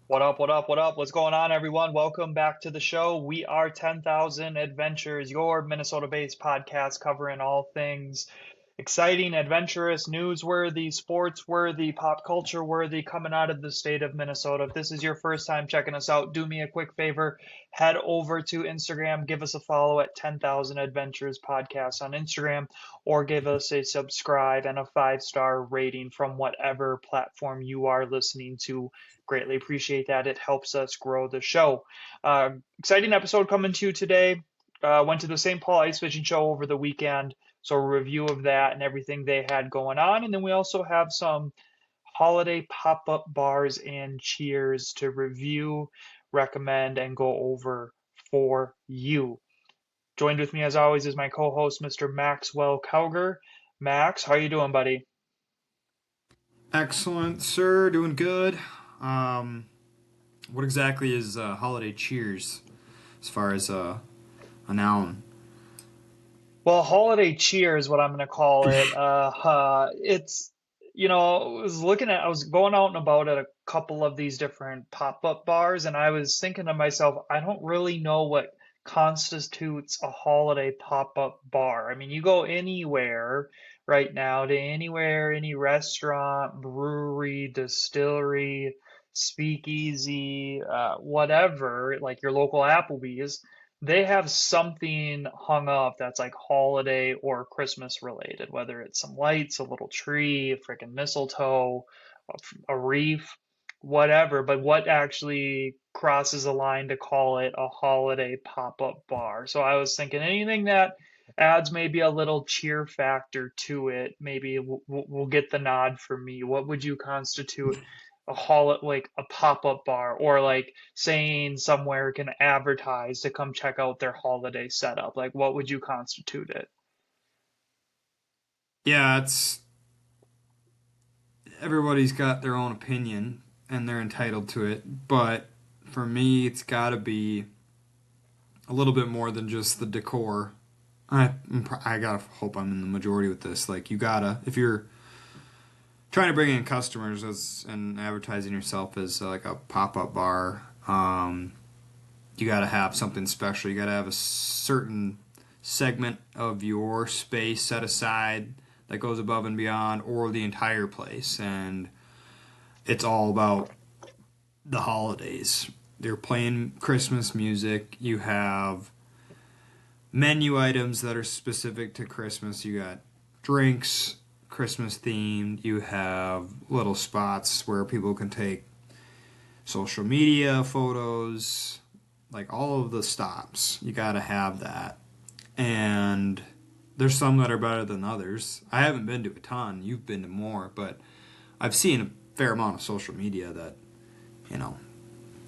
What up, what up, what up? What's going on, everyone? Welcome back to the show. We are 10,000 Adventures, your Minnesota-based podcast covering all things exciting, adventurous, newsworthy, sports-worthy, pop culture-worthy coming out of the state of Minnesota. If this is your first time checking us out, do me a quick favor. Head over to Instagram, give us a follow at 10,000 Adventures Podcast on Instagram, or give us a subscribe and a five-star rating from whatever platform you are listening to. Greatly appreciate that. It helps us grow the show. Exciting episode coming to you today. Went to the St. Paul Ice Fishing Show over the weekend. So a review of that and everything they had going on. And then we also have some holiday pop-up bars and cheers to review, recommend, and go over for you. Joined with me as always is my co-host, Mr. Maxwell Cowger. Max, how you doing, buddy? Excellent, sir. Doing good. What exactly is holiday cheers as far as a noun? Well, holiday cheer is what I'm going to call it. I was going out and about at a couple of these different pop-up bars, and I was thinking to myself, I don't really know what constitutes a holiday pop-up bar. I mean, you go anywhere right now to anywhere, any restaurant, brewery, distillery, speakeasy, whatever, like your local Applebee's, they have something hung up that's like holiday or Christmas related, whether it's some lights, a little tree, a freaking mistletoe, a wreath, whatever. But what actually crosses the line to call it a holiday pop-up bar? So I was thinking anything that adds maybe a little cheer factor to it, maybe we'll get the nod for me. What would you constitute a like a pop-up bar, or like saying somewhere can advertise to come check out their holiday setup? Like, what would you constitute it? Yeah, it's everybody's got their own opinion and they're entitled to it, but for me, it's got to be a little bit more than just the decor. I gotta hope I'm in the majority with this. Like, you gotta, if you're trying to bring in customers and advertising yourself as like a pop up bar, you got to have something special. You got to have a certain segment of your space set aside that goes above and beyond, or the entire place. And it's all about the holidays. They're playing Christmas music. You have menu items that are specific to Christmas. You got drinks, Christmas themed. You have little spots where people can take social media photos, like all of the stops. You got to have that. And there's some that are better than others. I haven't been to a ton. You've been to more, but I've seen a fair amount of social media that, you know,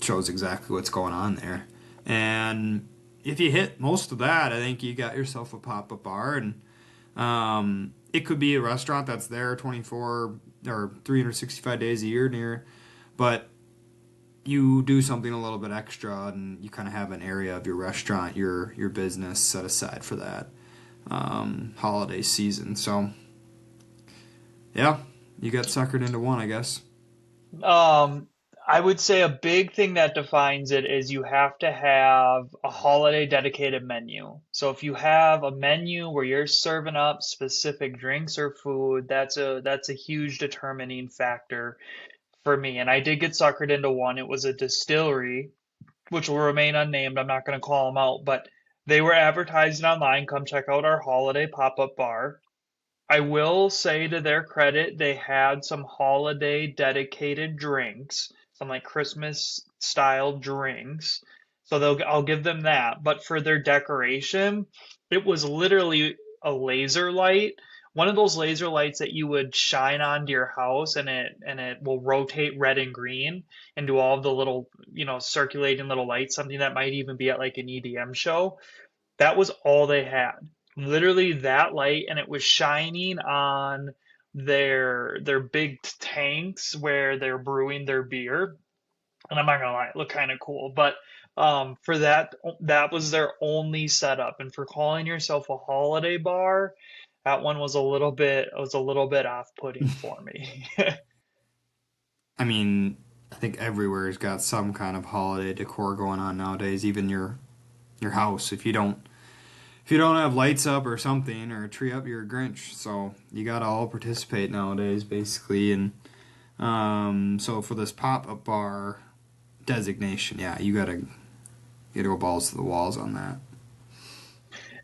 shows exactly what's going on there. And if you hit most of that, I think you got yourself a pop-up bar. And it could be a restaurant that's there 24 or 365 days a year near, but you do something a little bit extra and you kind of have an area of your restaurant, your business set aside for that holiday season. So yeah, you got suckered into one, I guess. Um, I would say a big thing that defines it is you have to have a holiday dedicated menu. So if you have a menu where you're serving up specific drinks or food, that's a huge determining factor for me. And I did get suckered into one. It was a distillery, which will remain unnamed. I'm not going to call them out, but they were advertising online, come check out our holiday pop-up bar. I will say to their credit, they had some holiday dedicated drinks, some like Christmas style drinks. So I'll give them that. But for their decoration, it was literally a laser light, one of those laser lights that you would shine onto your house, and it will rotate red and green and do all of the little, circulating little lights, something that might even be at like an EDM show. That was all they had. Literally that light, and it was shining on their big tanks where they're brewing their beer. And I'm not gonna lie, it looked kind of cool. But for that was their only setup. And for calling yourself a holiday bar, that one was a little bit off-putting for me. I mean, I think everywhere's got some kind of holiday decor going on nowadays. Even your house, if you don't have lights up or something or a tree up, you're a Grinch. So you gotta all participate nowadays, basically. And so for this pop up bar designation, yeah, you gotta go balls to the walls on that.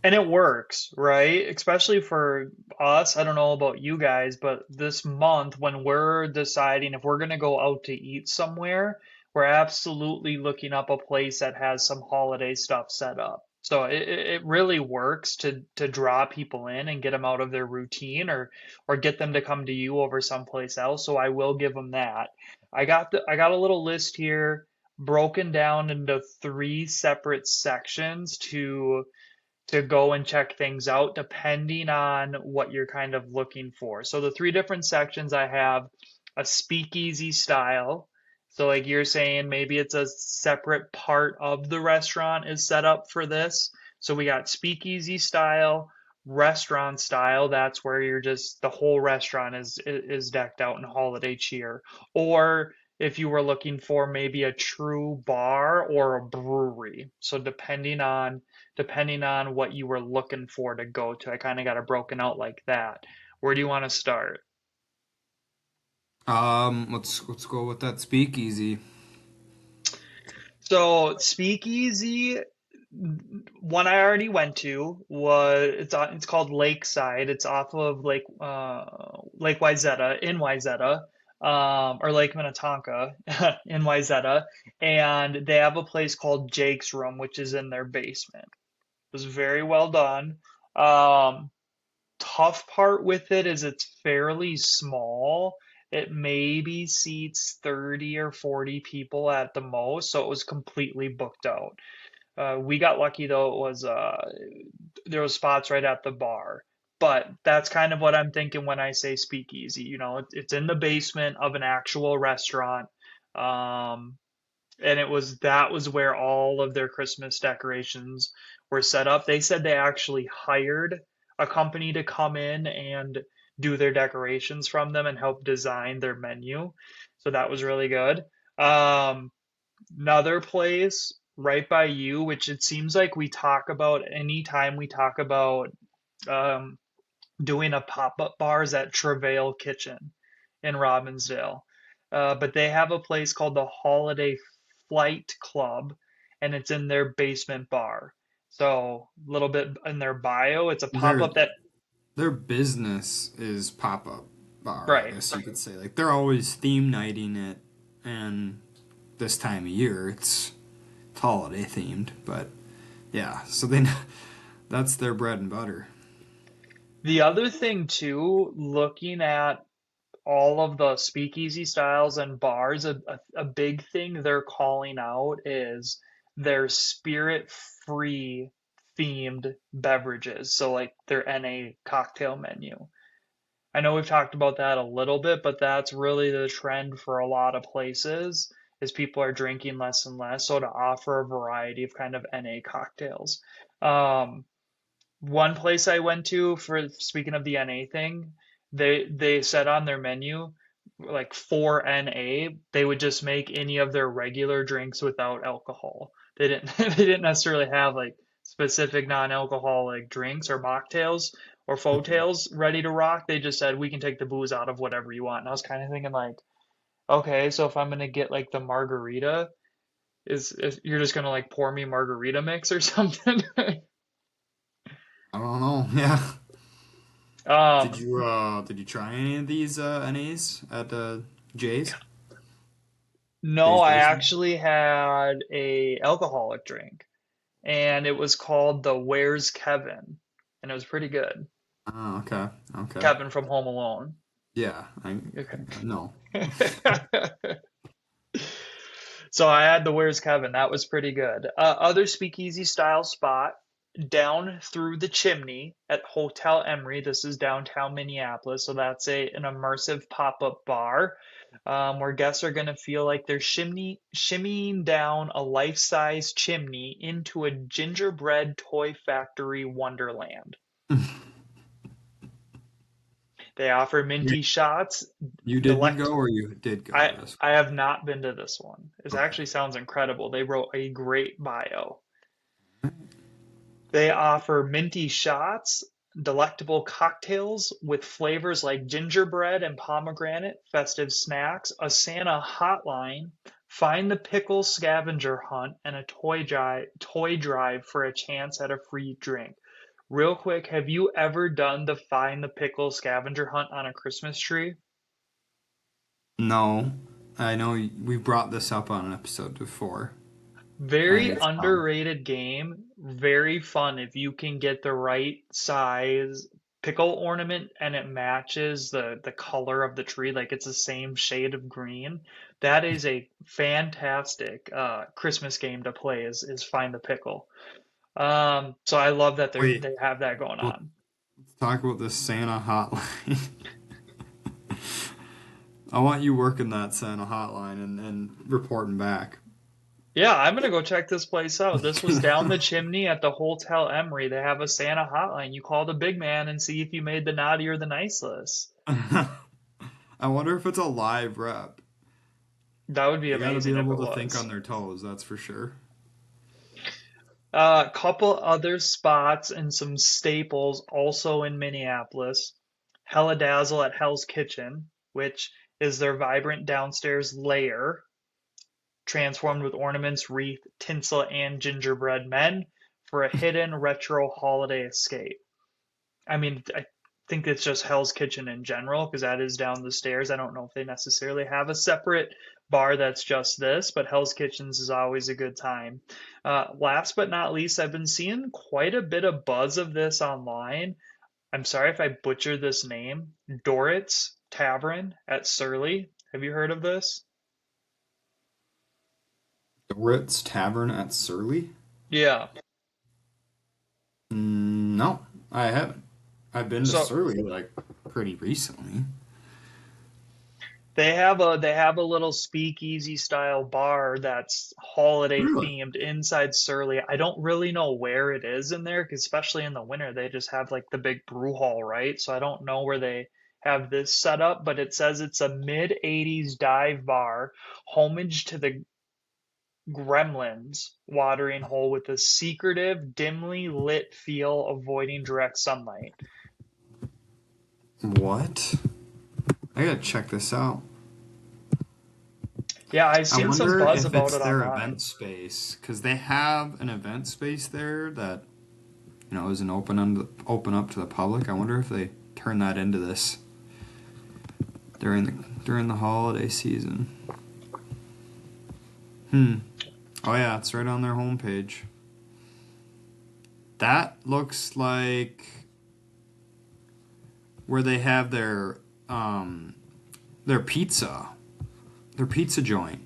And it works, right? Especially for us. I don't know about you guys, but this month when we're deciding if we're going to go out to eat somewhere, we're absolutely looking up a place that has some holiday stuff set up. So it really works to draw people in and get them out of their routine or get them to come to you over someplace else. So I will give them that. I got a little list here broken down into three separate sections to go and check things out depending on what you're kind of looking for. So the three different sections I have a speakeasy style. So like you're saying, maybe it's a separate part of the restaurant is set up for this. So we got speakeasy style, restaurant style. That's where you're just the whole restaurant is decked out in holiday cheer. Or if you were looking for maybe a true bar or a brewery. So depending on what you were looking for to go to. I kind of got it broken out like that. Where do you want to start? Let's go with that speakeasy. So, Speakeasy, one I already went to was it's called Lakeside. It's off of Lake Wayzata in Wayzata, or Lake Minnetonka in Wayzata, and they have a place called Jake's Room, which is in their basement. It was very well done. Um, Tough part with it is it's fairly small. It maybe seats 30 or 40 people at the most, so it was completely booked out. We got lucky though, it was there was spots right at the bar. But that's kind of what I'm thinking when I say speakeasy. You know, it's in the basement of an actual restaurant. Um, and that was where all of their Christmas decorations were set up. They said they actually hired a company to come in and do their decorations from them and help design their menu. So that was really good. Um, Another place right by you, which it seems like we talk about anytime we talk about um, doing a pop-up bars at Travail Kitchen in Robbinsdale. But they have a place called the Holiday Flight Club, and it's in their basement bar. So a little bit in their bio, it's a Their pop-up that, their business is pop up bar, I right. guess you could say. Like they're always theme nighting it, and this time of year it's holiday themed. But yeah, so they that's their bread and butter. The other thing too, looking at all of the speakeasy styles and bars, a big thing they're calling out is their spirit-free themed beverages. So like their NA cocktail menu. I know we've talked about that a little bit, but that's really the trend for a lot of places is people are drinking less and less. So to offer a variety of kind of NA cocktails. Um, One place I went to for speaking of the NA thing, they said on their menu like for NA, they would just make any of their regular drinks without alcohol. They didn't they didn't necessarily have like specific non-alcoholic drinks or mocktails or tails ready to rock. They just said we can take the booze out of whatever you want. And I was kind of thinking like, okay, so if I'm gonna get like the margarita, is you're just gonna like pour me margarita mix or something? I don't know. Yeah. Um, Did you try any of these NAs at No, Jay's I basement? actually had a alcoholic drink, and it was called the Where's Kevin, and it was pretty good. Oh, okay. Okay. Kevin from Home Alone. Yeah, Okay. no. So I had the Where's Kevin. That was pretty good. Other speakeasy style spot down through the chimney at Hotel Emery. This is downtown Minneapolis, so that's an immersive pop-up bar where guests are gonna feel like they're shimmying down a life-size chimney into a gingerbread toy factory wonderland. They offer You minty shots. you didn't Delect. go or you did go I to this? I have not been to this one. It Okay. actually sounds incredible. They wrote a great bio. They offer minty shots, delectable cocktails with flavors like gingerbread and pomegranate, festive snacks, a Santa hotline, find the pickle scavenger hunt, and a toy drive for a chance at a free drink. Real quick, have you ever done the find the pickle scavenger hunt on a Christmas tree? No, I know we brought this up on an episode before. Very I underrated game. Very fun if you can get the right size pickle ornament and it matches the color of the tree, like it's the same shade of green. That is a fantastic Christmas game to play is Find the Pickle. So I love that wait. they have that going Well, on. let's talk about this Santa hotline. I want you working that Santa hotline and reporting back. Yeah, I'm gonna go check this place out. This was down the chimney at the Hotel Emery. They have a Santa hotline. You call the big man and see if you made the naughty or the nice list. I wonder if it's a live rep. That would be They got to be amazing if able it to think was. on their toes, that's for sure. A couple other spots and some staples also in Minneapolis. Hella Dazzle at Hell's Kitchen, which is their vibrant downstairs lair, transformed with ornaments, wreath, tinsel, and gingerbread men for a hidden retro holiday escape. I mean, I think it's just Hell's Kitchen in general because that is down the stairs. I don't know if they necessarily have a separate bar that's just this, but Hell's Kitchens is always a good time. Last but not least, I've been seeing quite a bit of buzz of this online. I'm sorry if I butcher this name. Dorrit's Tavern at Surly. Have you heard of this? The Ritz Tavern at Surly? Yeah. No, I haven't. I've been to So Surly like pretty recently. they have a little speakeasy style bar that's holiday Really? themed inside Surly. I don't really know where it is in there, 'cause especially in the winter they just have like the big brew hall, right? So I don't know where they have this set up, but it says it's a mid 80s dive bar, homage to the Gremlins watering hole with a secretive, dimly lit feel avoiding direct sunlight. What? I gotta check this out. Yeah, I've I seen some wonder buzz if about it's it their event online. space because they have an event space there that isn't open up to the public. I wonder if they turn that into this during the holiday season. Hmm. Oh yeah, it's right on their homepage. That looks like where they have um their pizza, their pizza joint.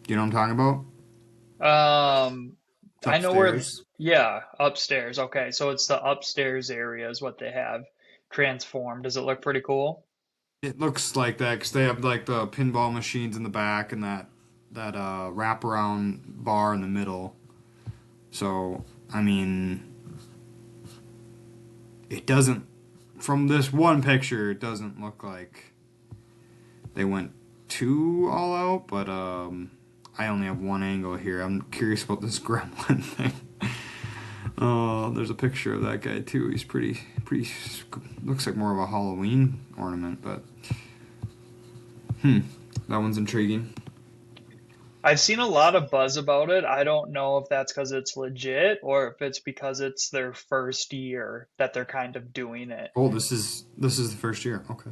Do you know what I'm talking about? Um, It's I know where, upstairs. yeah, upstairs. Okay, so it's the upstairs area is what they have transformed. Does it look pretty cool? It looks like that because they have like the pinball machines in the back and that wraparound bar in the middle. So I mean, it doesn't. From this one picture, it doesn't look like they went too all out. But I only have one angle here. I'm curious about this gremlin thing. Oh, there's a picture of that guy too. He's pretty. Looks like more of a Halloween ornament, but that one's intriguing. I've seen a lot of buzz about it. I don't know if that's because it's legit or if it's because it's their first year that they're kind of doing it. Oh, this is the first year. Okay.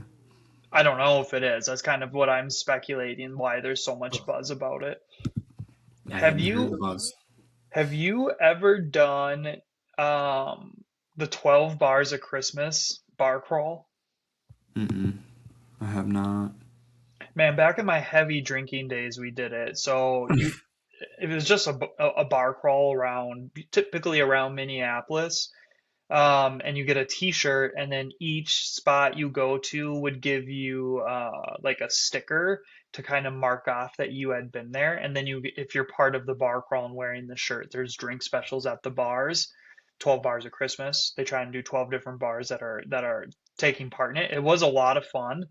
I don't know if it is. That's kind of what I'm speculating why there's so much buzz about it. I Have didn't hear the you buzz. have you ever done the 12 bars of Christmas bar crawl? Mm-mm. I have not. Man, back in my heavy drinking days, we did it. It was just a bar crawl around, typically around Minneapolis. And you get a t-shirt, and then each spot you go to would give you like a sticker to kind of mark off that you had been there. And then if you're part of the bar crawl and wearing the shirt, there's drink specials at the bars. 12 bars of Christmas. They try and do 12 different bars that are taking part in it. It was a lot of fun.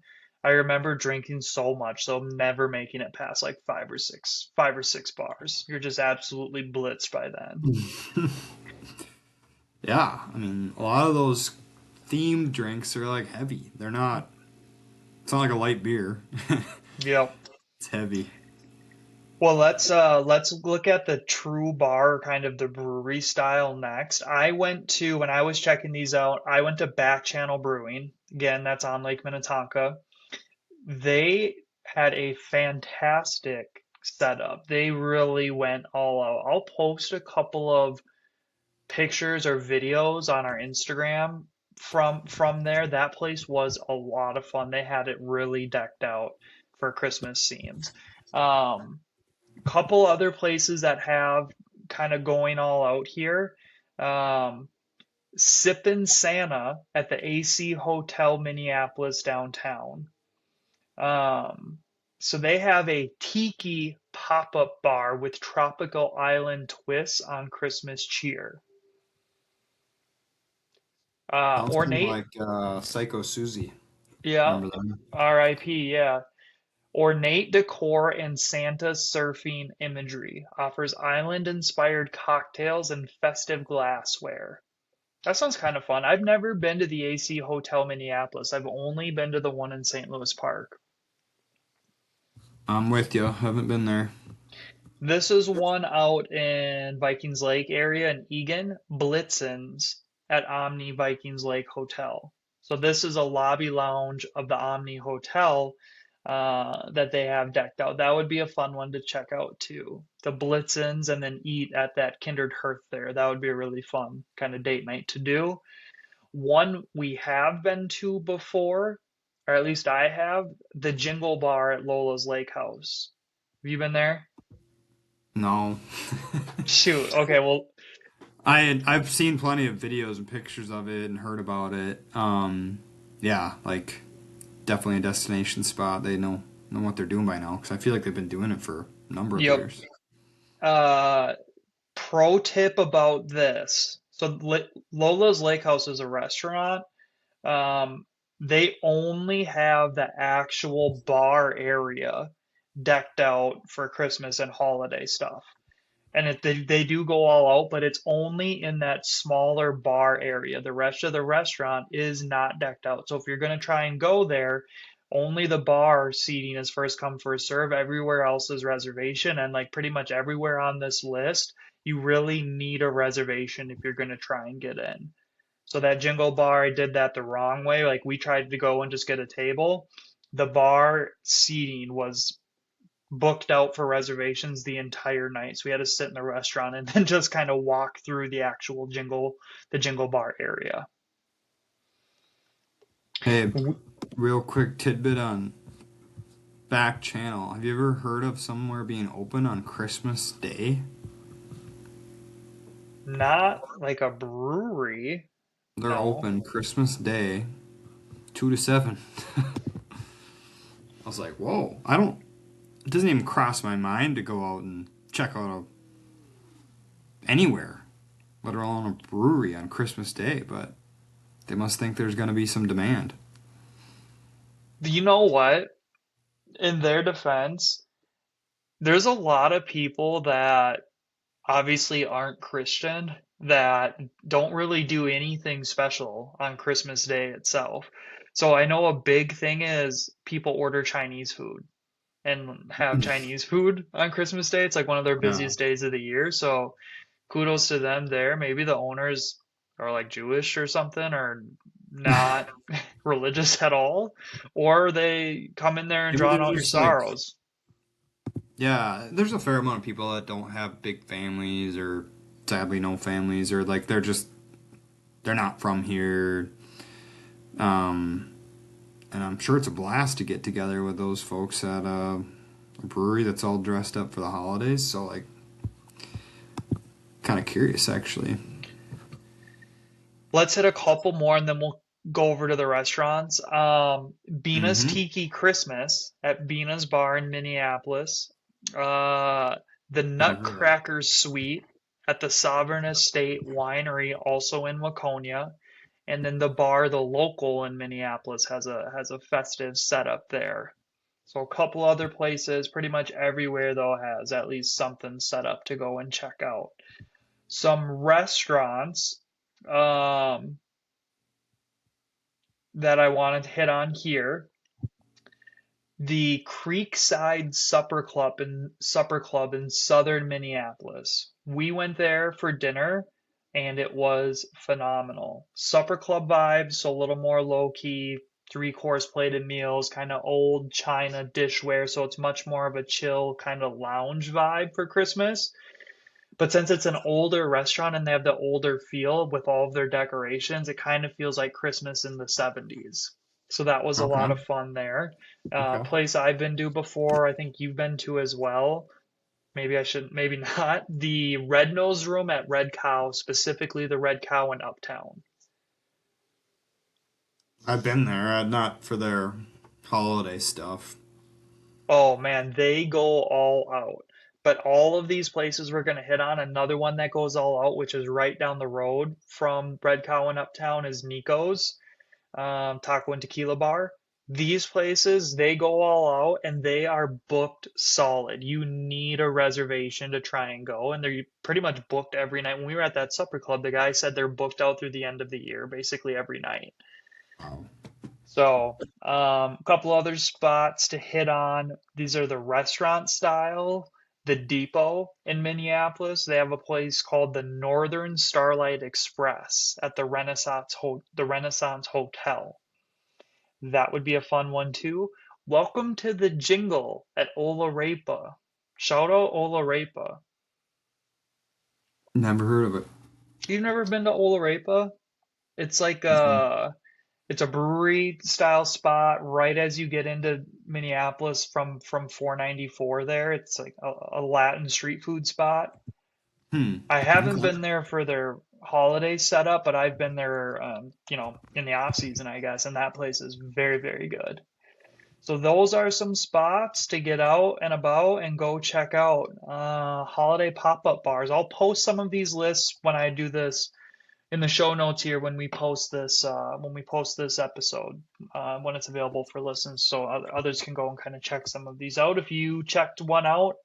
I remember drinking so much, so never making it past like five or six bars. You're just absolutely blitzed by then. Yeah, I mean, a lot of those themed drinks are like heavy. They're not. It's not like a light beer. Yep. It's heavy. Well, let's look at the true bar, kind of the brewery style next. I went to when I was checking these out, I went to Back Channel Brewing. Again, that's on Lake Minnetonka. They had a fantastic setup. They really went all out. I'll post a couple of pictures or videos on our Instagram from there. That place was a lot of fun. They had it really decked out for Christmas scenes. Couple other places that have kind of going all out here. Um, Sippin' Santa at the AC Hotel Minneapolis downtown. Um, so they have a tiki pop-up bar with tropical island twists on Christmas cheer. Sounds kind of Ornate, like Psycho Susie. yeah, Remember them? RIP, yeah. Ornate decor and Santa surfing imagery offers island-inspired cocktails and festive glassware. That sounds kind of fun. I've never been to the AC Hotel Minneapolis. I've only been to the one in St. Louis Park. I'm with you. Haven't been there. This is one out in Vikings Lake area in Egan, Blitzens at Omni Vikings Lake Hotel. So this is a lobby lounge of the Omni Hotel that they have decked out. That would be a fun one to check out too. The Blitzens and then eat at that kindred hearth there. That would be a really fun kind of date night to do. One we have been to before, or at least I have, the Jingle Bar at Lola's Lake House. Have you been there? No. Shoot. Okay, well, I've seen plenty of videos and pictures of it and heard about it. Yeah, like definitely a destination spot. They know what they're doing by now because I feel like they've been doing it for a number of yep. years. Uh, Pro tip about this. So Lola's Lake House is a restaurant. Um, they only have the actual bar area decked out for Christmas and holiday stuff. And they do go all out, but it's only in that smaller bar area. The rest of the restaurant is not decked out. So if you're going to try and go there, only the bar seating is first come, first serve. Everywhere else is reservation. And like pretty much everywhere on this list, you really need a reservation if you're going to try and get in. So that Jingle Bar, I did that the wrong way. Like we tried to go and just get a table. The bar seating was booked out for reservations the entire night. So we had to sit in the restaurant and then just kind of walk through the actual the Jingle Bar area. Hey, real quick tidbit on back channel. Have you ever heard of somewhere being open on Christmas Day? Not like a brewery. They're No. open Christmas Day, 2 to 7. I was like, whoa! I don't. It doesn't even cross my mind to go out and check out anywhere, let alone a brewery on Christmas Day. But they must think there's going to be some demand. You know what? In their defense, there's a lot of people that obviously aren't Christian that don't really do anything special on Christmas Day itself. So I know a big thing is people order Chinese food and have Chinese food on Christmas Day. It's like one of their Yeah. busiest days of the year. So kudos to them there. Maybe the owners are like Jewish or something or not religious at all, or they come in there and Maybe drown they're out your just like, sorrows. yeah, there's a fair amount of people that don't have big families or sadly no families or like they're not from here. Um, and I'm sure it's a blast to get together with those folks at a brewery that's all dressed up for the holidays. So like, kind of curious actually. Let's hit a couple more and then we'll go over to the restaurants. Bina's Mm-hmm. Tiki Christmas at Bina's Bar in Minneapolis. Uh, the Never heard of that. Nutcracker Suite at the Sovereign Estate Winery, also in Waconia. And then the bar, the local in Minneapolis, has a festive setup there. So a couple other places, pretty much everywhere though has at least something set up to go and check out. Some restaurants um, that I wanted to hit on here. The Creekside Supper Club in southern Minneapolis. We went there for dinner and it was phenomenal. Supper club vibes, so a little more low key, three-course plated meals, kind of old China dishware, so it's much more of a chill kind of lounge vibe for Christmas. But since it's an older restaurant and they have the older feel with all of their decorations, it kind of feels like Christmas in the 70s. So that was a lot Okay. of fun there. Okay. Place I've been to before, I think you've been to as well. Maybe I should, maybe not. The Red Nose Room at Red Cow, specifically the Red Cow in Uptown. I've been there, not for their holiday stuff. Oh man, they go all out. But all of these places we're going to hit on, another one that goes all out, which is right down the road from Red Cow and Uptown, is Nico's Taco and Tequila Bar. These places, they go all out and they are booked solid. You need a reservation to try and go, and they're pretty much booked every night. When we were at that supper club, the guy said they're booked out through the end of the year, basically every night. Wow. So, a couple other spots to hit on. These are the restaurant style. The Depot in Minneapolis, they have a place called the Northern Starlight Express at the Renaissance Hotel. That would be a fun one too. Welcome to the Jingle at Olarepa. Shout out Olarepa. Never heard of it. You've never been to Olarepa? It's like Mm-mm. it's a brewery style spot right as you get into Minneapolis from 494 there. It's like a Latin street food spot. I haven't Okay. been there for their holiday setup, but I've been there, in the off season, I guess, and that place is very, very good. So those are some spots to get out and about and go check out. Holiday pop-up bars. I'll post some of these lists when I do this in the show notes here when we post this episode when it's available for listens, so others can go and kind of check some of these out. If you checked one out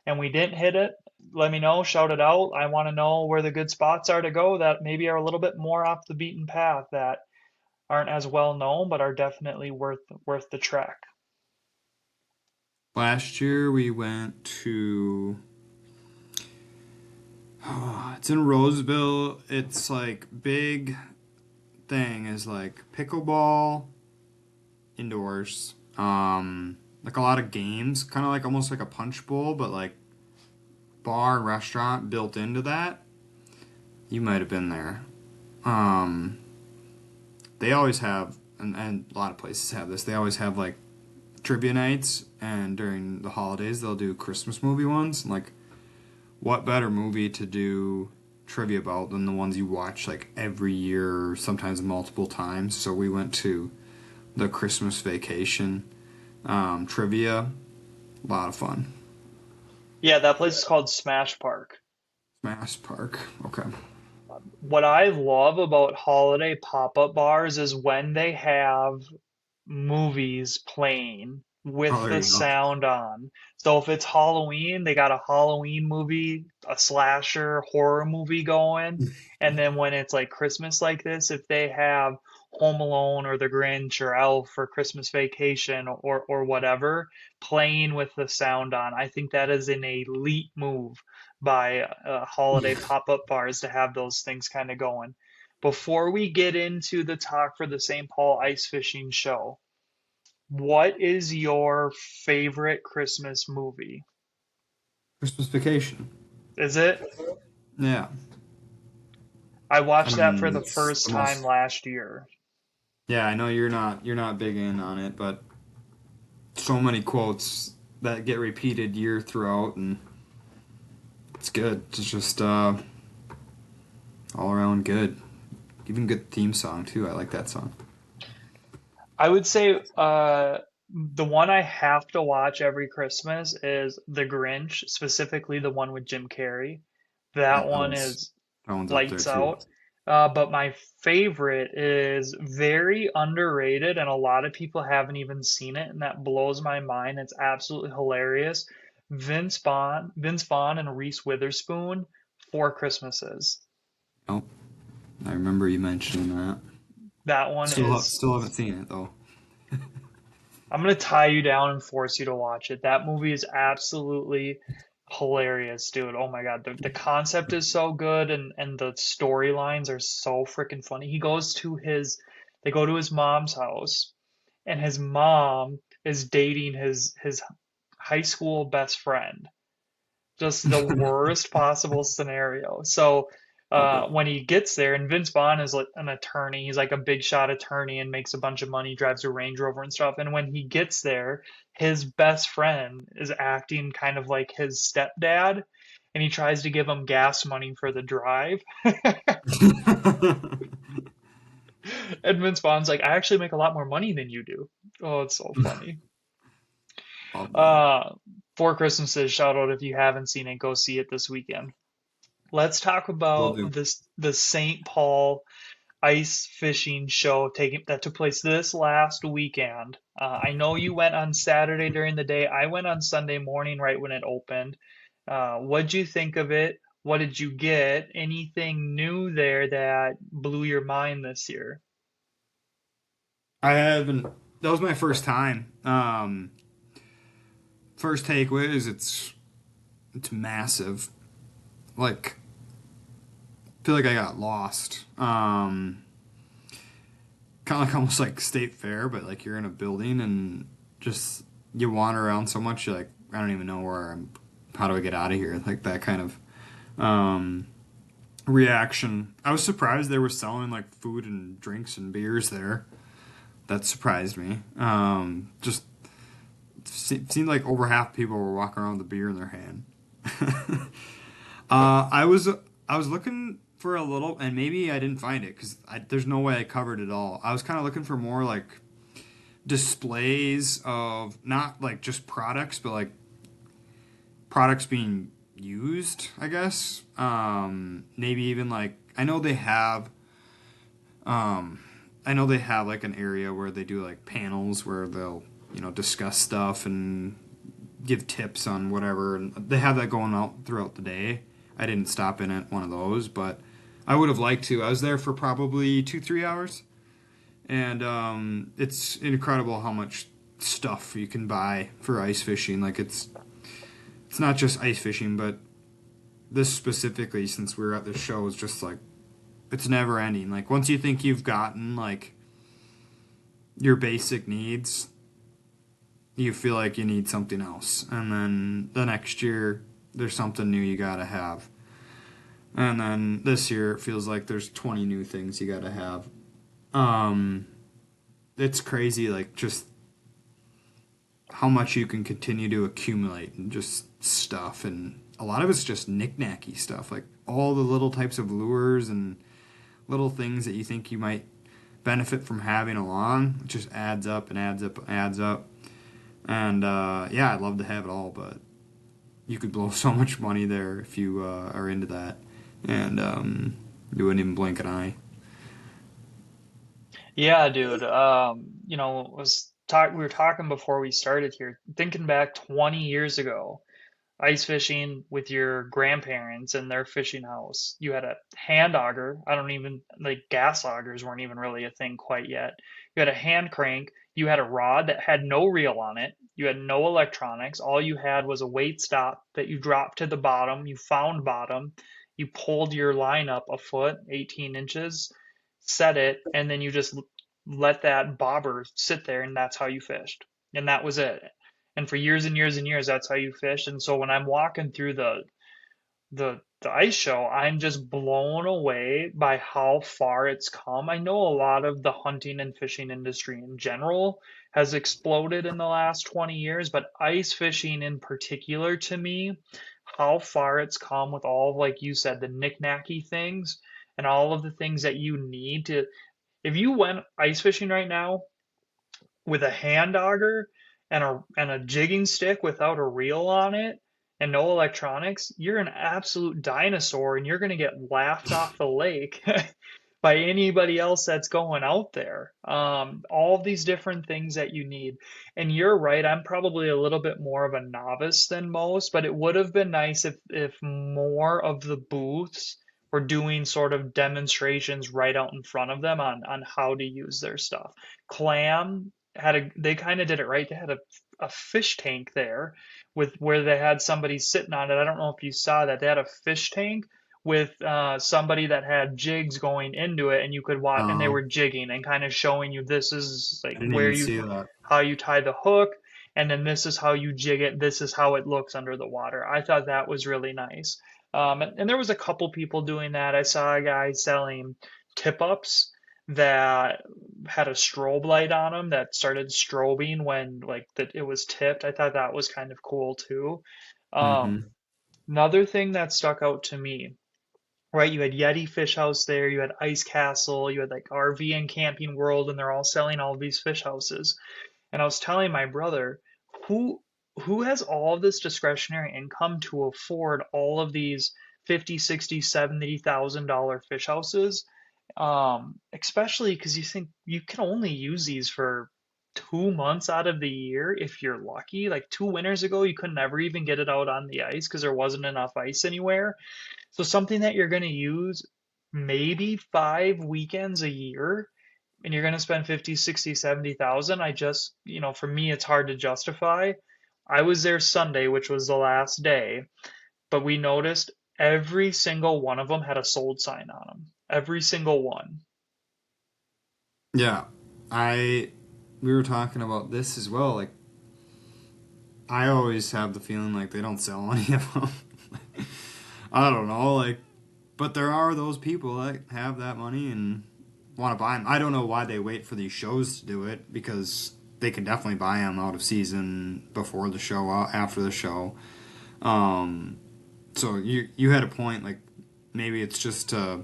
and we didn't hit it, let me know, shout it out. I want to know where the good spots are to go that maybe are a little bit more off the beaten path that aren't as well known but are definitely worth the trek. Last year we went to. Oh, it's in Roseville. It's like big thing is like pickleball indoors. Like a lot of games, kind of like almost like a punch bowl, but like bar and restaurant built into that. You might have been there. Um, they always have, and a lot of places have this. They always have like trivia nights, and during the holidays they'll do Christmas movie ones. Like, what better movie to do trivia about than the ones you watch like every year, sometimes multiple times? So we went to the Christmas Vacation trivia. A lot of fun. Yeah, that place is called Smash Park. Smash Park. Okay. What I love about holiday pop-up bars is when they have movies playing Oh, with there the you go. sound on. So if it's Halloween, they got a Halloween movie, a slasher horror movie going. And then when it's like Christmas like this, if they have Home Alone or The Grinch or Elf or Christmas Vacation or whatever playing with the sound on, I think that is an elite move by holiday pop-up bars to have those things kind of going. Before we get into the talk for the St. Paul ice fishing show, what is your favorite Christmas movie? Christmas Vacation. Is it? Yeah. I I watched that for mean, the it's first the time most. last year. Yeah, I know you're not big in on it, but so many quotes that get repeated year throughout, and it's good. It's just all around good. Even good theme song too. I like that song. I would say the one I have to watch every Christmas is The Grinch, specifically the one with Jim Carrey. Yeah, That that one one's is that one's up there lights too. out. But my favorite is very underrated, and a lot of people haven't even seen it, and that blows my mind. It's absolutely hilarious. Vince Vaughn, and Reese Witherspoon, Four Christmases. Oh, I remember you mentioning that. That one is. Still haven't seen it though. I'm gonna tie you down and force you to watch it. That movie is absolutely hilarious, dude. Oh my God, the concept is so good, and the storylines are so freaking funny. They go to his mom's house, and his mom is dating his high school best friend. Just the worst possible scenario. So Love it. when he gets there, and Vince Vaughn is like an attorney, he's like a big shot attorney and makes a bunch of money, drives a Range Rover and stuff. And when he gets there, his best friend is acting kind of like his stepdad, and he tries to give him gas money for the drive. And Vince Vaughn's like, I actually make a lot more money than you do. Oh, it's so funny. Love that. Uh, Four Christmases, shout out if you haven't seen it, go see it this weekend. Let's talk Will about do. the St. Paul ice fishing show that took place this last weekend. I know you went on Saturday during the day. I went on Sunday morning right when it opened. What'd you think of it? What did you get? Anything new there that blew your mind this year? I haven't. That was my first time. First takeaway is it's massive. Like, I feel like I got lost. Kind of like almost like state fair, but like you're in a building and just you wander around so much. You're like, I don't even know where I'm. How do I get out of here? Like that kind of um, reaction. I was surprised they were selling like food and drinks and beers there. That surprised me. Just seemed like over half people were walking around with a beer in their hand. I was looking for a little, and maybe I didn't find it because there's no way I covered it all. I was kind of looking for more like displays of not like just products, but like products being used. I guess maybe even like um, I know they have like an area where they do like panels where they'll discuss stuff and give tips on whatever, and they have that going out throughout the day. I didn't stop in at one of those, but I would have liked to. I was there for probably 2 3 hours, and it's incredible how much stuff you can buy for ice fishing. Like it's not just ice fishing, but this specifically, since we were at this show, is just like it's never ending. Like once you think you've gotten like your basic needs, you feel like you need something else, and then the next year there's something new you gotta have, and then this year it feels like there's 20 new things you gotta have. Um, it's crazy, like just how much you can continue to accumulate and just stuff, and a lot of it's just knick-knacky stuff, like all the little types of lures and little things that you think you might benefit from having along. It just adds up and adds up and adds up. And yeah, I'd love to have it all, but you could blow so much money there if you are into that, and you wouldn't even blink an eye. Yeah, dude. We were talking before we started here, thinking back 20 years ago. Ice fishing with your grandparents in their fishing house. You had a hand auger. I don't even like gas augers weren't even really a thing quite yet. You had a hand crank. You had a rod that had no reel on it. You had no electronics. All you had was a weight stop that you dropped to the bottom. You found bottom. You pulled your line up a foot, 18 inches, set it, and then you just let that bobber sit there, and that's how you fished. And that was it. And for years and years and years, that's how you fish. And so when I'm walking through the ice show, I'm just blown away by how far it's come. I know a lot of the hunting and fishing industry in general has exploded in the last 20 years, but ice fishing in particular, to me, how far it's come with all, like you said, the knick-knacky things and all of the things that you need to. If you went ice fishing right now with a hand auger and a jigging stick without a reel on it, and no electronics, you're an absolute dinosaur and you're going to get laughed off the lake by anybody else that's going out there. All of these different things that you need. And you're right, I'm probably a little bit more of a novice than most, but it would have been nice if more of the booths were doing sort of demonstrations right out in front of them on how to use their stuff. Clam they kind of did it right. They had a fish tank there with where they had somebody sitting on it. I don't know if you saw that. They had a fish tank with somebody that had jigs going into it, and you could watch, and they Uh, were jigging and kind of showing you this is like I didn't even see that. how you tie the hook, and then this is how you jig it. This is how it looks under the water. I thought that was really nice. And there was a couple people doing that. I saw a guy selling tip ups that had a strobe light on them that started strobing when like that it was tipped. I thought that was kind of cool too. Um, Mm-hmm. Another thing that stuck out to me, right? You had Yeti Fish House there, you had Ice Castle, you had like RV and Camping World, and they're all selling all these fish houses. And I was telling my brother, who who has all of this discretionary income to afford all of these 50, 60, $70,000 fish houses? Especially because you think you can only use these for 2 months out of the year if you're lucky. Like 2 winters ago, you could never even get it out on the ice because there wasn't enough ice anywhere. So something that you're going to use maybe 5 weekends a year and you're going to spend 50, 60, 70,000. For me, it's hard to justify. I was there Sunday, which was the last day, but we noticed every single one of them had a sold sign on them. Every single one. Yeah, I we were talking about this as well. Like I always have the feeling like they don't sell any of them. I don't know, like, but there are those people that have that money and want to buy them. I don't know why they wait for these shows to do it because they can definitely buy them out of season before the show, after the show. Um, so you had a point, like maybe it's just to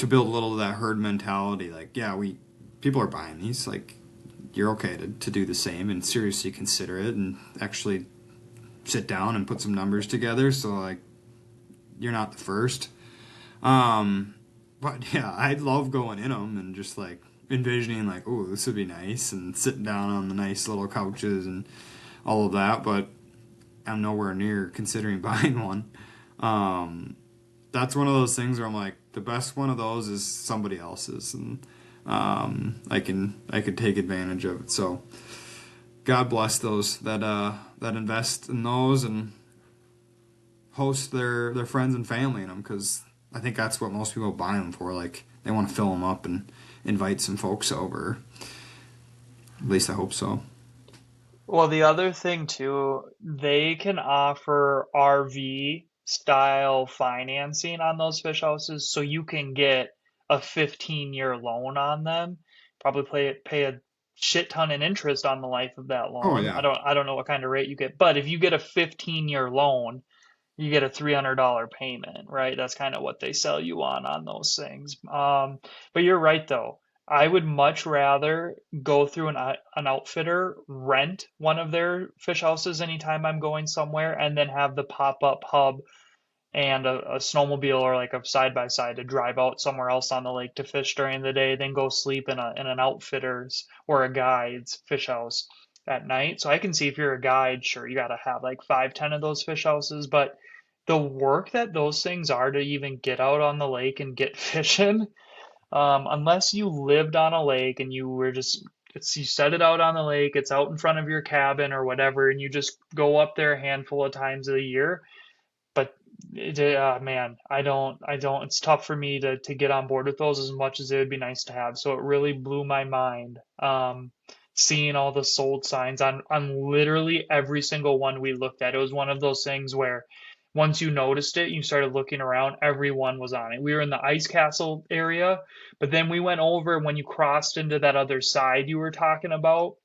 build a little of that herd mentality. Like, yeah, we people are buying these. Like, you're okay to do the same and seriously consider it and actually sit down and put some numbers together. So like, you're not the first. Um, but yeah, I love going in them and just like envisioning like, oh, this would be nice and sitting down on the nice little couches and all of that. But I'm nowhere near considering buying one. Um, that's one of those things where I'm like, the best one of those is somebody else's, and I could take advantage of it. So God bless those that invest in those and host their friends and family in them, because I think that's what most people buy them for. Like they want to fill them up and invite some folks over. At least I hope so. Well, the other thing too, they can offer RV style financing on those fish houses, so you can get a 15-year loan on them. Probably pay a shit ton in interest on the life of that Oh loan. yeah. I don't know what kind of rate you get, but if you get a 15-year loan, you get a $300 payment, right? That's kind of what they sell you on those things. But you're right though. I would much rather go through an outfitter, rent one of their fish houses anytime I'm going somewhere, and then have the pop-up hub and a snowmobile or like a side by side to drive out somewhere else on the lake to fish during the day, then go sleep in an outfitter's or a guide's fish house at night. So I can see if you're a guide, sure, you got to have like 5, 10 of those fish houses, but the work that those things are to even get out on the lake and get fishing, unless you lived on a lake and you were just you set it out on the lake, it's out in front of your cabin or whatever, and you just go up there a handful of times a year, but man, I don't. It's tough for me to get on board with those as much as it would be nice to have. So it really blew my mind, seeing all the sold signs on literally every single one we looked at. It was one of those things where once you noticed it, you started looking around, everyone was on it. We were in the ice castle area, but then we went over when you crossed into that other side you were talking about,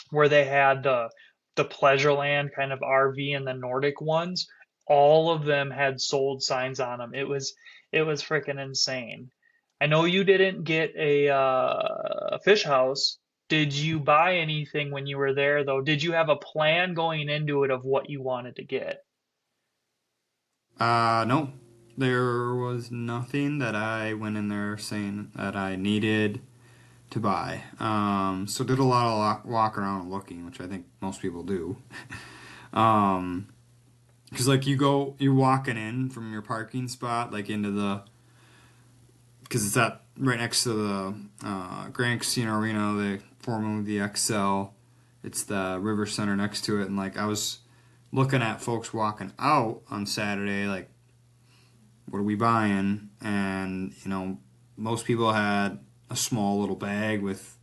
where they had the Pleasureland kind of RV and the Nordic ones. All of them had sold signs on them. It was freaking insane. I know you didn't get a fish house. Did you buy anything when you were there, though? Did you have a plan going into it of what you wanted to get? No, there was nothing that I went in there saying that I needed to buy. So did a lot of walk around and looking, which I think most people do. Um, because like you're walking in from your parking spot, like into the, because it's at right next to the Grand Casino Arena, the formerly the XL. It's the River Center next to it, and like I was looking at folks walking out on Saturday, like what are we buying? And most people had a small little bag with,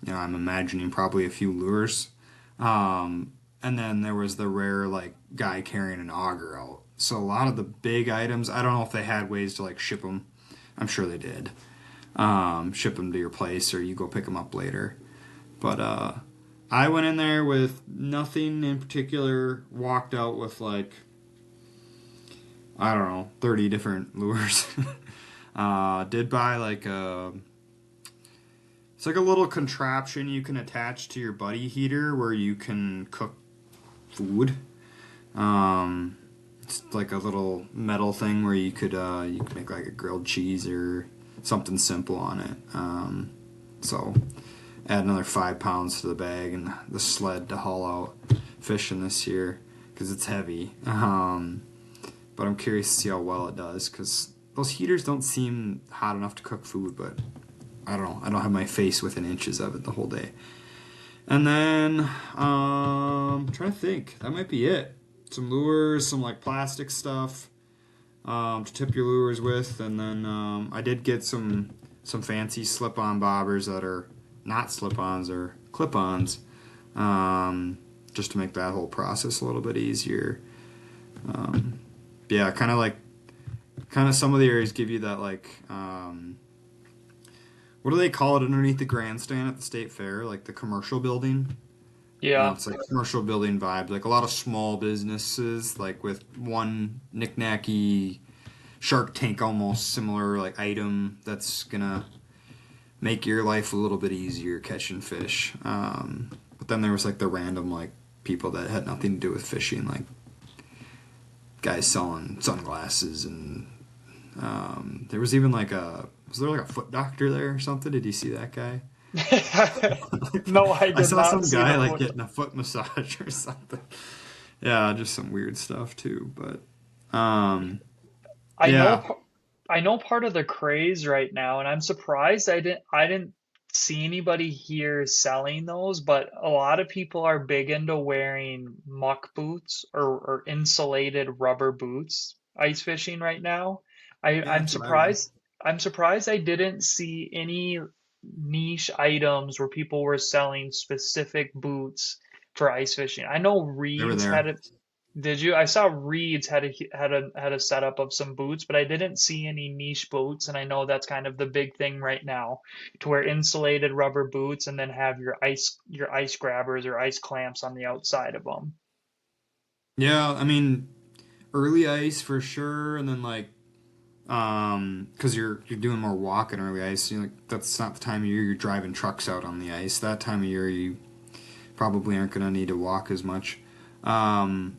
I'm imagining probably a few lures. And then there was the rare like guy carrying an auger out. So a lot of the big items, I don't know if they had ways to like ship them. I'm sure they did. Ship them to your place or you go pick them up later. But I went in there with nothing in particular. Walked out with like, I don't know, 30 different lures. Did buy like it's like a little contraption you can attach to your buddy heater where you can cook food. It's like a little metal thing where you could make like a grilled cheese or something simple on it. So add another 5 pounds to the bag and the sled to haul out fishing this year because it's heavy. But I'm curious to see how well it does because those heaters don't seem hot enough to cook food, but I don't know. I don't have my face within inches of it the whole day. And then, I'm trying to think. That might be it. Some lures, some like plastic stuff to tip your lures with, and then I did get some fancy slip-on bobbers that are not slip-ons or clip-ons, just to make that whole process a little bit easier. Yeah, kind of some of the areas give you that like what do they call it underneath the grandstand at the state fair, like the commercial building? Yeah. It's like commercial building vibe, like a lot of small businesses, like with one knick-knacky Shark Tank almost similar like item that's gonna make your life a little bit easier catching fish. But then there was like the random like people that had nothing to do with fishing, like guys selling sunglasses and there was even like was there like a foot doctor there or something? Did you see that guy? No, I I did saw not some see guy the like foot. getting a foot massage or something. Yeah, just some weird stuff too. But um, I know, yeah, p- I know part of the craze right now, and I'm surprised I didn't see anybody here selling those, but a lot of people are big into wearing muck boots or insulated rubber boots ice fishing right now. I, yeah, I'm that's what I read. surprised, I'm surprised I didn't see any niche items where people were selling specific boots for ice fishing. I know They were Reed's had there. it. Did you? I saw Reed's had a setup of some boots, but I didn't see any niche boots, and I know that's kind of the big thing right now, to wear insulated rubber boots and then have your ice grabbers or ice clamps on the outside of them. Yeah, I mean early ice for sure, and then like because you're doing more walking early ice. Like that's not the time of year you're driving trucks out on the ice. That time of year you probably aren't gonna need to walk as much. Um,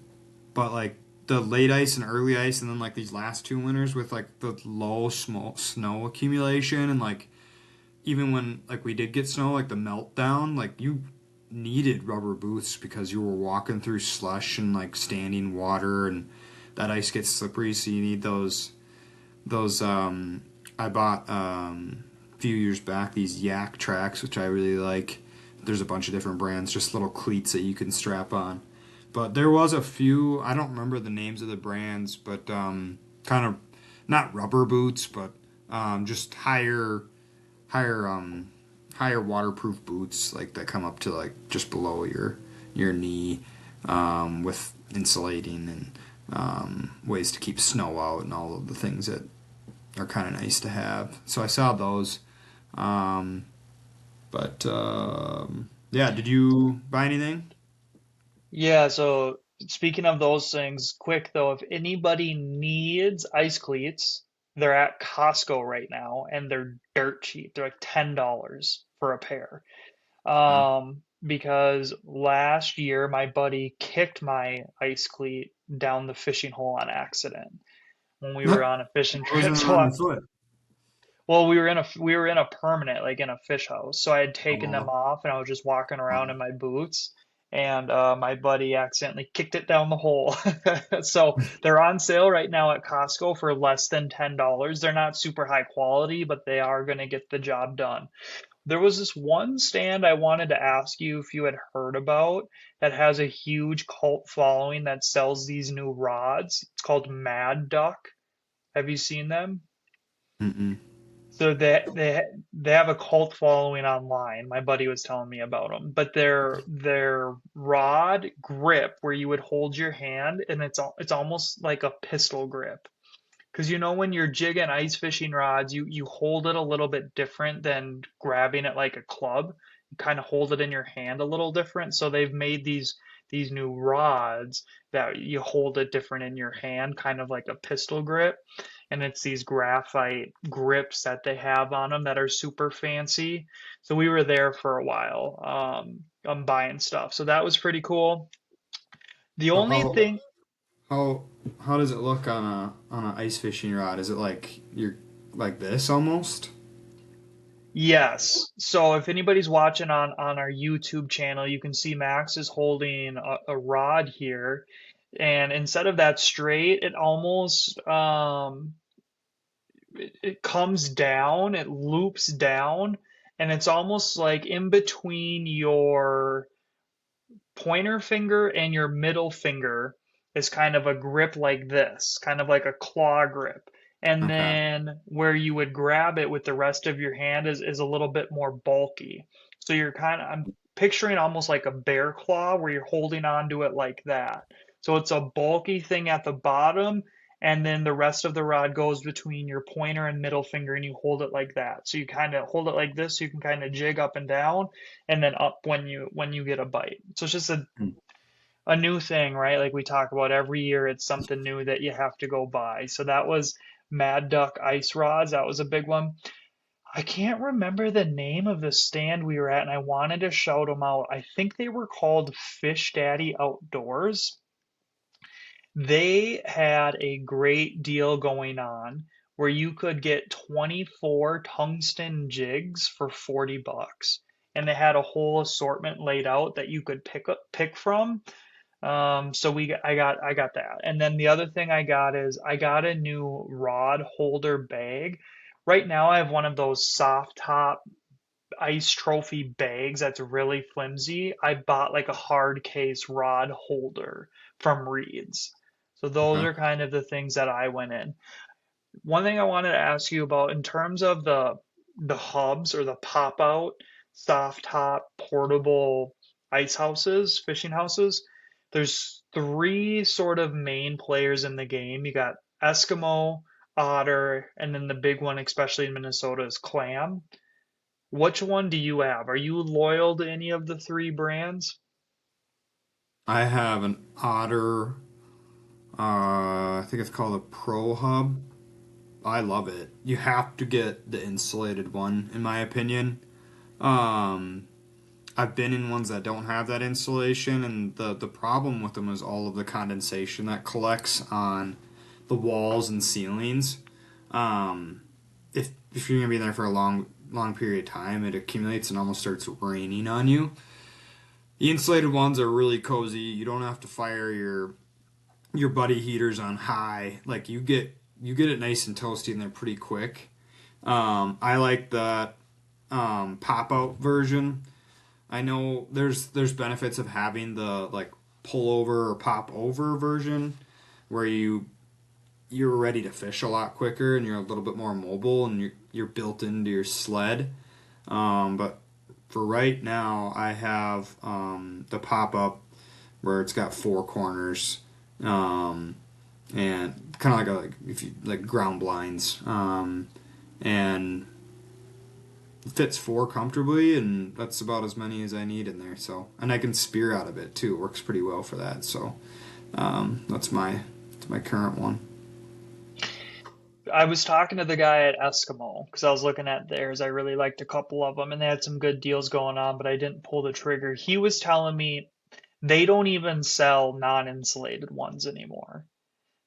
but like the late ice and early ice, and then like these last 2 winters with like the low small snow accumulation, and like even when like we did get snow, like the meltdown, like you needed rubber boots because you were walking through slush and like standing water, and that ice gets slippery, so you need those. I bought a few years back these Yak tracks, which I really like. There's a bunch of different brands, just little cleats that you can strap on. But there was a few, I don't remember the names of the brands, but kind of not rubber boots, but just higher higher waterproof boots like that come up to like just below your knee with insulating and ways to keep snow out and all of the things that are kind of nice to have. So I saw those. Um, but yeah, did you buy anything? Yeah, so speaking of those things, quick though, if anybody needs ice cleats, they're at Costco right now and they're dirt cheap. They're like $10 for a pair. Uh, Because last year my buddy kicked my ice cleat down the fishing hole on accident when we were what on a fishing trip. wasn't So on the foot? well, we were in a permanent, like in a fish house. So I had taken them Oh, off and I was just walking around oh. in my boots and my buddy accidentally kicked it down the hole. So they're on sale right now at Costco for less than $10. They're not super high quality, but they are going to get the job done. There was this one stand I wanted to ask you if you had heard about that has a huge cult following that sells these new rods. It's called Mad Duck. Have you seen them? Mm-mm. So they have a cult following online. My buddy was telling me about them, but their rod grip where you would hold your hand and it's almost like a pistol grip. Because you know when you're jigging ice fishing rods, you hold it a little bit different than grabbing it like a club. You kind of hold it in your hand a little different. So they've made these new rods that you hold it different in your hand, kind of like a pistol grip. And it's these graphite grips that they have on them that are super fancy. So we were there for a while, buying stuff. So that was pretty cool. The So only thing how how does it look on a ice fishing rod? Is it like you're like this almost? Yes. So if anybody's watching on our YouTube channel, you can see Max is holding a rod here, and instead of that straight, it almost it comes down, it loops down, and it's almost like in between your pointer finger and your middle finger is kind of a grip like this, kind of like a claw grip. And Okay. then where you would grab it with the rest of your hand is a little bit more bulky. So I'm picturing almost like a bear claw where you're holding onto it like that. So it's a bulky thing at the bottom, and then the rest of the rod goes between your pointer and middle finger, and you hold it like that. So you kind of hold it like this, so you can kind of jig up and down, and then up when you get a bite. So it's just Hmm. a new thing, right? Like we talk about every year, it's something new that you have to go buy. So that was Mad Duck ice rods. That was a big one. I can't remember the name of the stand we were at, and I wanted to shout them out. I think they were called Fish Daddy Outdoors. They had a great deal going on where you could get 24 tungsten jigs for 40 bucks. And they had a whole assortment laid out that you could pick from. So I got that. And then the other thing I got is I got a new rod holder bag. Right now I have one of those soft top ice trophy bags that's really flimsy. I bought like a hard case rod holder from Reed's. So those Okay. are kind of the things that I went in. One thing I wanted to ask you about in terms of the hubs or the pop out soft top portable ice houses, fishing houses. There's three sort of main players in the game. You got Eskimo, Otter, and then the big one, especially in Minnesota, is Clam. Which one do you have? Are you loyal to any of the three brands? I have an Otter. I think it's called a Pro Hub. I love it. You have to get the insulated one, in my opinion. Um, I've been in ones that don't have that insulation, and the problem with them is all of the condensation that collects on the walls and ceilings. Um, if you're gonna be there for a long period of time, it accumulates and almost starts raining on you. The insulated ones are really cozy. You don't have to fire your buddy heaters on high. Like you get it nice and toasty, and they're pretty quick. I like the pop out version. I know there's benefits of having the like pull over or pop over version where you're ready to fish a lot quicker and you're a little bit more mobile and you're built into your sled. But for right now, I have the pop up where it's got four corners, um, and kind of like if you like ground blinds, and it fits four comfortably, and that's about as many as I need in there. So, and I can spear out of it too. It works pretty well for that. So, that's my current one. I was talking to the guy at Eskimo because I was looking at theirs. I really liked a couple of them and they had some good deals going on, but I didn't pull the trigger. He was telling me they don't even sell non-insulated ones anymore.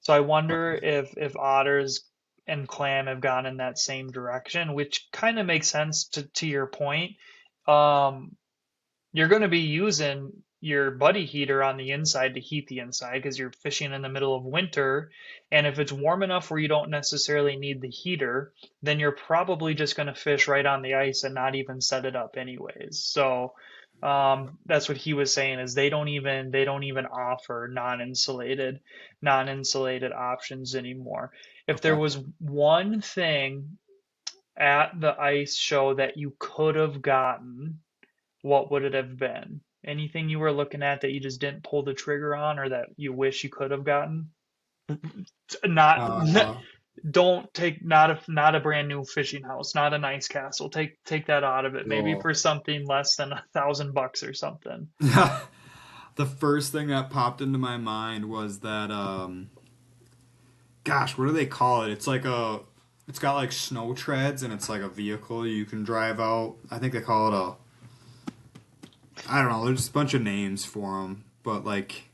So I wonder if otters and clam have gone in that same direction, which kind of makes sense to your point. Um, you're going to be using your buddy heater on the inside to heat the inside because you're fishing in the middle of winter. And if it's warm enough where you don't necessarily need the heater, then you're probably just going to fish right on the ice and not even set it up anyways. So that's what he was saying is they don't even offer non-insulated options anymore. If there Okay. was one thing at the ice show that you could have gotten, what would it have been? Anything you were looking at that you just didn't pull the trigger on or that you wish you could have gotten? Not, Uh, don't take not a brand new fishing house, not a nice castle. Take that out of it. Maybe so for something less than $1,000 or something. the first thing that popped into my mind was that gosh, what do they call it? It's got like snow treads and it's like a vehicle you can drive out. I think they call it a I don't know. There's a bunch of names for them, but like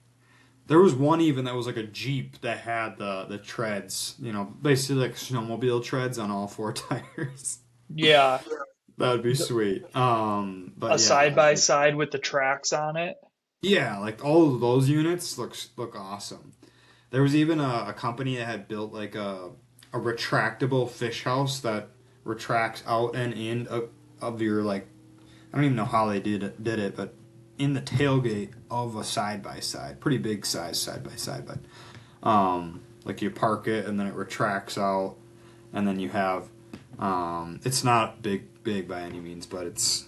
there was one even that was like a Jeep that had the treads, basically like snowmobile treads on all four tires. Yeah, That would be th- sweet. a But side yeah, by side with the tracks on it. yeah, like all of those units look awesome. There was even a company that had built like a retractable fish house that retracts out and in of your like I don't even know how they did it, but in the tailgate of a side by side, pretty big size side by side, but like you park it and then it retracts out, and then you have it's not big by any means, but it's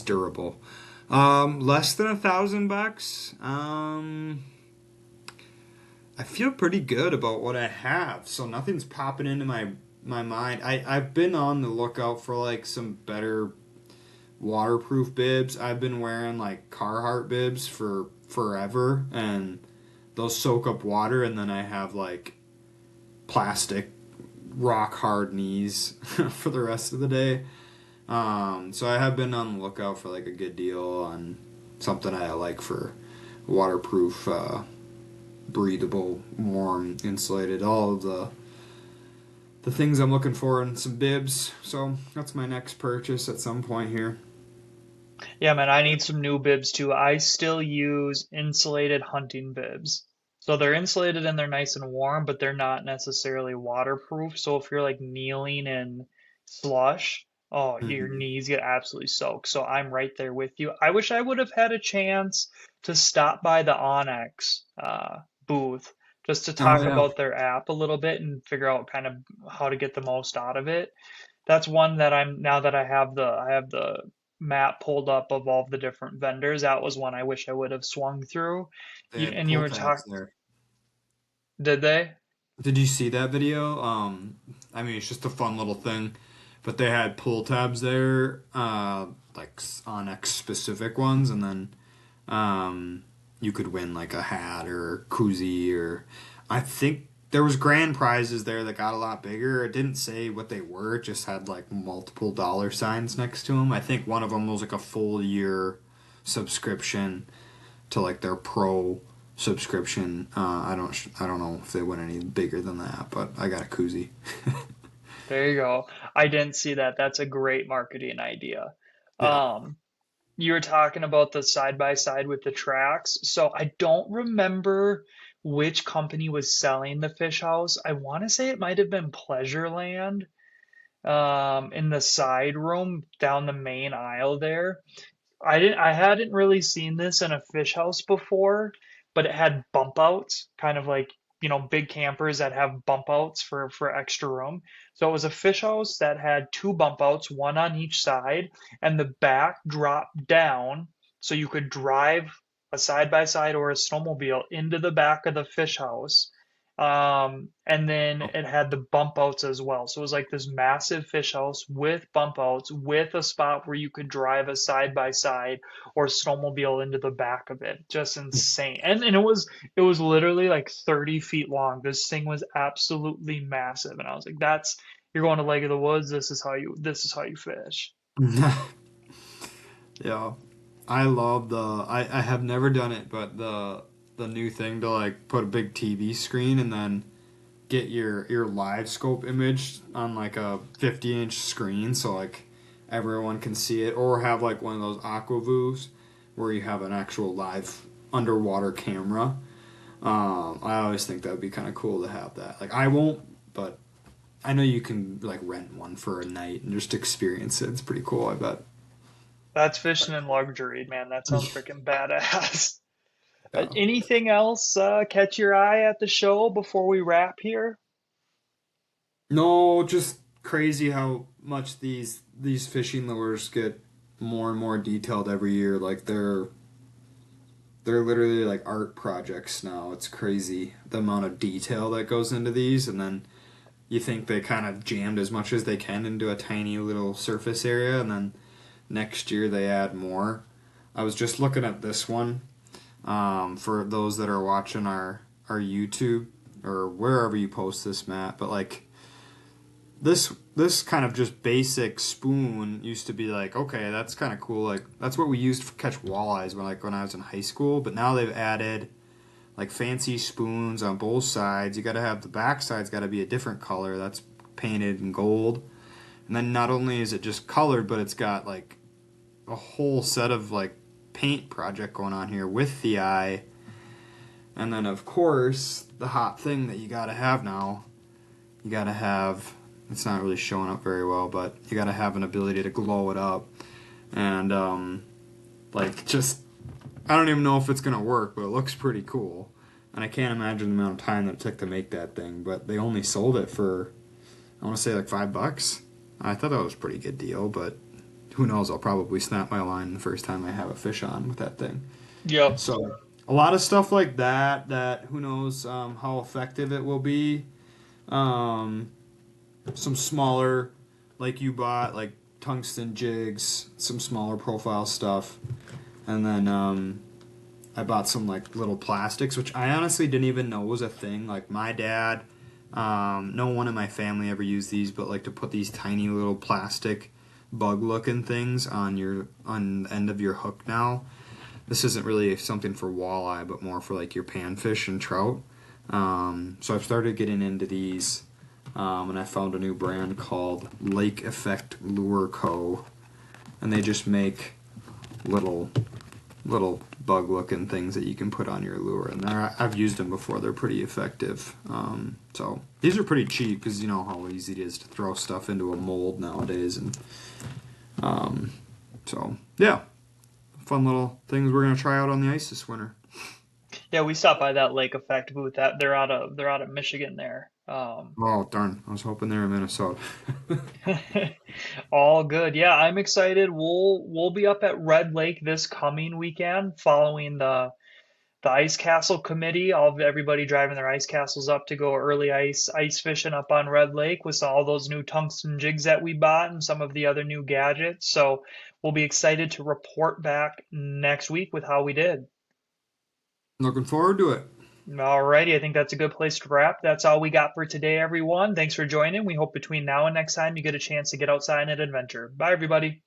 durable. Less than $1,000. I feel pretty good about what I have, so nothing's popping into my mind. I've been on the lookout for like some better waterproof bibs. I've been wearing like Carhartt bibs for forever, and those soak up water. And then I have like plastic rock hard knees for the rest of the day. So I have been on the lookout for like a good deal on something I like for waterproof, breathable, warm, insulated, all of the things I'm looking for in some bibs. So that's my next purchase at some point here. Yeah, man, I need some new bibs too. I still use insulated hunting bibs. So they're insulated and they're nice and warm, but they're not necessarily waterproof. So if you're like kneeling in slush, oh, your Mm-hmm. knees get absolutely soaked. So I'm right there with you. I wish I would have had a chance to stop by the Onyx booth just to Oh talk yeah. about their app a little bit and figure out kind of how to get the most out of it. That's one that I'm now that I have the map pulled up of all the different vendors. That was one I wish I would have swung through. They had And you pull were tabs talking, there. did they? Did you see that video? I mean, it's just a fun little thing, but they had pull tabs there, like Onyx specific ones, and then you could win like a hat or a koozie, or I think there was grand prizes there that got a lot bigger. It didn't say what they were; it just had like multiple dollar signs next to them. I think one of them was like a full year subscription to like their pro subscription. I don't know if they went any bigger than that, but I got a koozie. There you go. I didn't see that. That's a great marketing idea. Yeah. Um, you were talking about the side by side with the tracks. So I don't remember which company was selling the fish house. I want to say it might have been Pleasureland, in the side room down the main aisle there. I hadn't really seen this in a fish house before, but it had bump outs, kind of like, big campers that have bump outs for extra room. So it was a fish house that had two bump outs, one on each side, and the back dropped down so you could drive a side by side or a snowmobile into the back of the fish house. And then it had the bump outs as well. So it was like this massive fish house with bump outs, with a spot where you could drive a side by side or snowmobile into the back of it. Just insane. And it was literally like 30 feet long. This thing was absolutely massive. And I was like, that's you're going to Lake of the Woods. This is how you fish. Yeah. I love I have never done it, but the new thing to like put a big TV screen and then get your live scope image on like a 50-inch screen so like everyone can see it, or have like one of those aquavus where you have an actual live underwater camera. I always think that would be kind of cool to have that. Like I won't, but I know you can like rent one for a night and just experience it. It's pretty cool, I bet. That's fishing in luxury, man. That sounds freaking badass. Yeah. Anything else catch your eye at the show before we wrap here? No, just crazy how much these fishing lures get more and more detailed every year. Like they're literally like art projects now. It's crazy the amount of detail that goes into these, and then you think they kind of jammed as much as they can into a tiny little surface area, and then next year they add more. I was just looking at this one, for those that are watching our YouTube or wherever you post this, Matt. But like this kind of just basic spoon used to be like, okay, that's kind of cool. Like that's what we used to catch walleyes when I was in high school. But now they've added like fancy spoons on both sides. You got to have the back side's got to be a different color. That's painted in gold. And then not only is it just colored, but it's got like a whole set of like paint project going on here with the eye. And then of course the hot thing that you got to have now, you got to have, it's not really showing up very well, but you got to have an ability to glow it up. And like just I don't even know if it's gonna work, but it looks pretty cool. And I can't imagine the amount of time that it took to make that thing. But they only sold it for, I want to say like $5. I thought that was a pretty good deal, but who knows? I'll probably snap my line the first time I have a fish on with that thing. Yep. So a lot of stuff like that. That who knows how effective it will be. Um, some smaller, like you bought, like tungsten jigs, some smaller profile stuff, and then I bought some like little plastics, which I honestly didn't even know was a thing. Like my dad, no one in my family ever used these, but like to put these tiny little plastic bug looking things on the end of your hook now. This isn't really something for walleye, but more for like your panfish and trout. So I've started getting into these, and I found a new brand called Lake Effect Lure Co. And they just make little bug looking things that you can put on your lure, and I've used them before. They're pretty effective. So these are pretty cheap because you know how easy it is to throw stuff into a mold nowadays, and so yeah, fun little things we're gonna try out on the ice this winter. Yeah, we stopped by that Lake Effect booth. That they're out of Michigan there. Oh darn! I was hoping they were in Minnesota. All good. Yeah, I'm excited. We'll be up at Red Lake this coming weekend following the ice castle committee. All of everybody driving their ice castles up to go early ice fishing up on Red Lake with all those new tungsten jigs that we bought and some of the other new gadgets. So we'll be excited to report back next week with how we did. Looking forward to it. Alrighty, I think that's a good place to wrap. That's all we got for today, everyone. Thanks for joining. We hope between now and next time you get a chance to get outside and adventure. Bye, everybody.